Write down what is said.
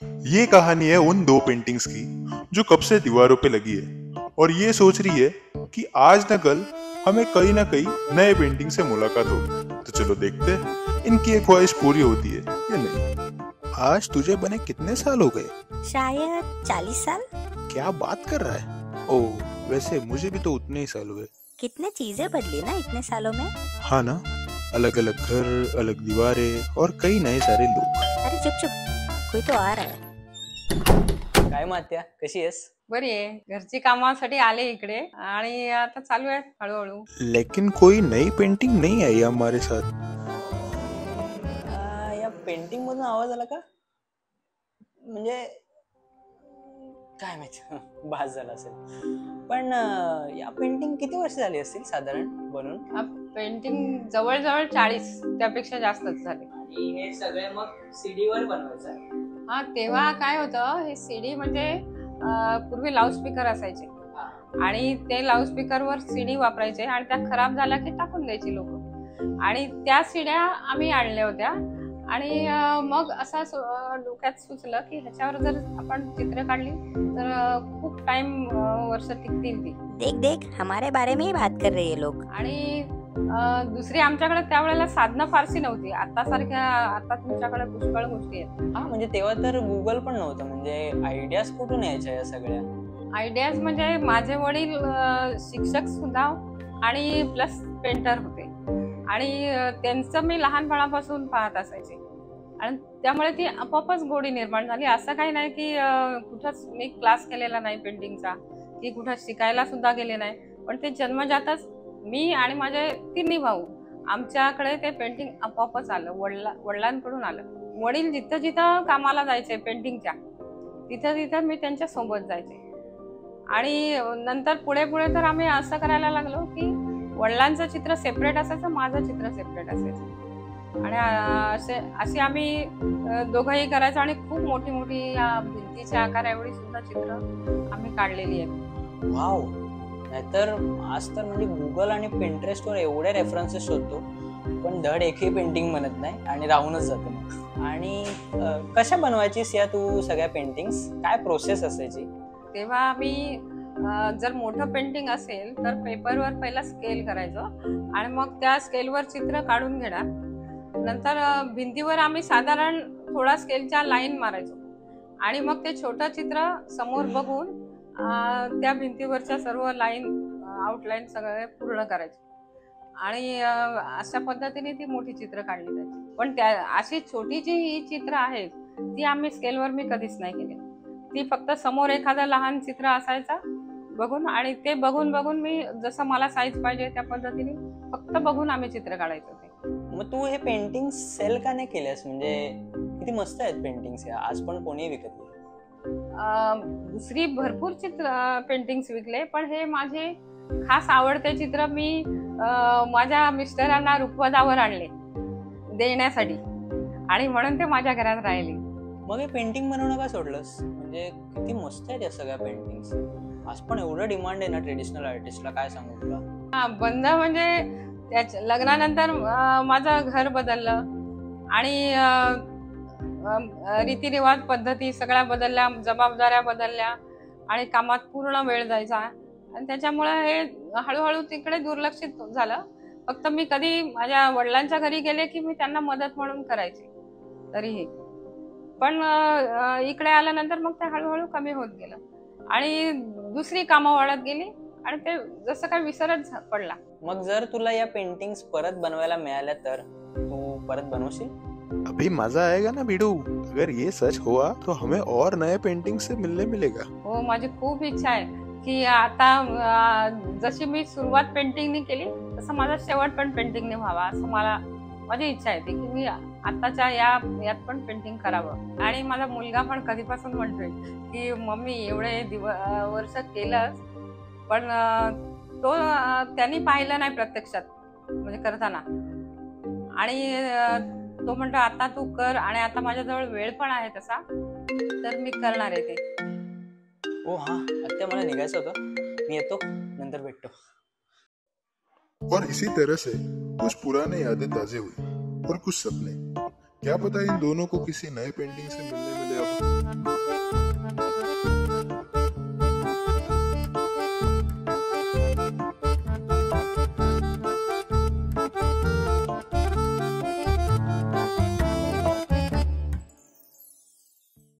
ये कहानी है उन दो पेंटिंग्स की जो कब से दीवारों पे लगी है और ये सोच रही है कि आज न कल हमें कहीं ना कहीं नए पेंटिंग से मुलाकात होगी। तो चलो देखते हैं इनकी एक ख्वाहिश पूरी होती है या नहीं। आज तुझे बने कितने साल हो गए? शायद 40 साल। क्या बात कर रहा है? ओह, वैसे मुझे भी तो उतने ही साल हुए। कितने चीजें बदली ना इतने सालों में। हाँ ना, अलग अलग घर, अलग दीवारें और कई नए सारे लोग। अरे चुप चुप, कोई तो आ रहा है। काय मात्या, कशी आहेस? बरी आहे. घरची कामासाठी आले इकडे आणि आता चालू आहे हळूहळू. लेकिन कोई नई पेंटिंग नहीं आई हमारे साथ। या पेंटिंग मधून आवाज आला का? म्हणजे काय माहिती, भास झाला असेल. पण या पेंटिंग किती वर्ष झाली असतील साधारण बनून? पेंटिंग जवळजवळ 40 त्यापेक्षा जास्तच झाले. आणि हे सगळे मग सीडी वर बनवायचं? हा, तेव्हा काय होतं, हे सीडी म्हणजे पूर्वी लाऊडस्पीकर असायचे आणि ते लाऊडस्पीकरवर सीडी वापरायचे आणि त्या खराब झाल्या की टाकून द्यायचे लोक. आणि त्या सीड्या आम्ही आणल्या होत्या आणि मग असं डोक्यात सुचलं की ह्याच्यावर जर आपण चित्र काढली तर खूप टाइम वर्ष टिकतील ती. देख देख, हमारे बारे में ही बात कर रहे हैं लोग. आणि दुसरी आमच्याकडे त्यावेळेला साधनं फारशी नव्हती. आता तुमच्याकडे पुष्कळ गोष्टी आहेत. हा, म्हणजे तेव्हा तर गुगल पण नव्हतं. म्हणजे आयडियाज कुठून यायच्या या सगळ्या? आयडियाज म्हणजे माझे वडील शिक्षक सुद्धा आणि प्लस पेंटर होते आणि त्यांचं मी लहानपणापासून पाहत असायचे आणि त्यामुळे ती आपोआपच गोडी निर्माण झाली. असं काही नाही की कुठंच मी क्लास केलेला नाही पेंटिंगचा की कुठं शिकायला सुद्धा गेले नाही. पण ते जन्मजातच मी आणि माझे तिन्ही भाऊ आमच्याकडे ते पेंटिंग आपोआपच आलं. वडिलांकडून आलं. वडील जिथं जिथं कामाला जायचे पेंटिंगच्या, तिथं तिथं मी त्यांच्या सोबत जायचे. आणि नंतर पुढे पुढे तर आम्ही असं करायला लागलो की वडिलांचं चित्र सेपरेट असायचं, माझं चित्र सेपरेट असायचं आणि अशी आम्ही दोघंही करायचो आणि खूप मोठी मोठी भिंतीच्या आकार एवढी सुद्धा चित्र आम्ही काढलेली आहेत. वाव. नाहीतर आज तर म्हणजे गुगल आणि पिंटरेस्टवर एवढे रेफरन्सेस शोधतो पण धड एकही पेंटिंग बनत नाही आणि राहूनच जातो मग. आणि कशा बनवायचीस या तू सगळ्या पेंटिंग्स? काय प्रोसेस असायची? तेव्हा आम्ही जर मोठं पेंटिंग असेल तर पेपरवर पहिला स्केल करायचो आणि मग त्या स्केलवर चित्र काढून घेणार. नंतर भिंतीवर आम्ही साधारण थोडा स्केलच्या लाईन मारायचो आणि मग ते छोटं चित्र समोर बघून त्या भिंतीवरच्या सर्व लाईन आउटलाईन सगळे पूर्ण करायचे आणि अशा पद्धतीने ती मोठी चित्र काढली जायची. पण त्या अशी छोटी जी ही चित्र आहेत ती आम्ही स्केलवर मी कधीच नाही केली. ती फक्त समोर एखादं लहान चित्र असायचा बघून आणि ते बघून बघून मी जसं मला साईज पाहिजे त्या पद्धतीने फक्त बघून आम्ही चित्र काढायचो. ते मग तू हे पेंटिंग सेल का नाही केल्यास? म्हणजे किती मस्त आहेत पेंटिंग्स या, आज पण कोणी विकत नाही. दुसरी भरपूर चित्र पेंटिंग्स विकले पण हे माझे खास आवडते चित्र मी माझ्या मिस्टरांना रुखवतावर आणले देण्यासाठी आणि म्हणून ते माझ्या घरात राहिले. मग हे पेंटिंग बनवणं का सोडलंस? म्हणजे किती मस्त आहेत या सगळ्या पेंटिंग्स. आज पण एवढं डिमांड आहे ना ट्रेडिशनल आर्टिस्टला, काय सांगू तुला. बंद म्हणजे त्याच्या लग्नानंतर माझं घर बदललं आणि रीतिरिवाज पद्धती सगळ्या बदलल्या, जबाबदाऱ्या बदलल्या आणि कामात पूर्ण वेळ जायचा आणि त्याच्यामुळे हे हळूहळू तिकडे दुर्लक्षित झालं. फक्त मी कधी माझ्या वडिलांच्या घरी गेले की मी त्यांना मदत म्हणून करायचे तरीही. पण इकडे आल्यानंतर मग ते हळूहळू कमी होत गेलं आणि दुसरी कामं वाढत गेली आणि ते जसं काय विसरच पडला. मग जर तुला या पेंटिंग्स परत बनवायला मिळाल्या तर तू परत बनवशील? अभी मजा आएगा ना बिडू. अगर ये सच हुआ तो हमें और नए पेंटिंग से मिलने मिलेगा. हो, माझी खूप इच्छा आहे की आता जशी मी सुरुवात पेंटिंगनी केली तसं माझा शेवट पण पेंटिंगने व्हावा असं माझी इच्छा आहे की मी आताच्या यात पण पेंटिंग करावं. आणि माझा मुलगा पण कधीपासून म्हणतोय की मम्मी एवढे वर्ष केलंच पण तो त्यांनी पाहिलं नाही प्रत्यक्षात म्हणजे करताना आणि तो म्हणतो आता तू कर आणि आता माझ्याजवळ वेळ पण आहे तसा तर मी करणार आहे ते. ओ हा, आता मला निघायचं होतं, मी येतो, नंतर भेटतो. और इसी तरह से कुछ पुराने यादें ताजे हुई और कुछ सपने क्या पता इन दोनों को किसी नए पेंटिंग से मिलने मिले अब।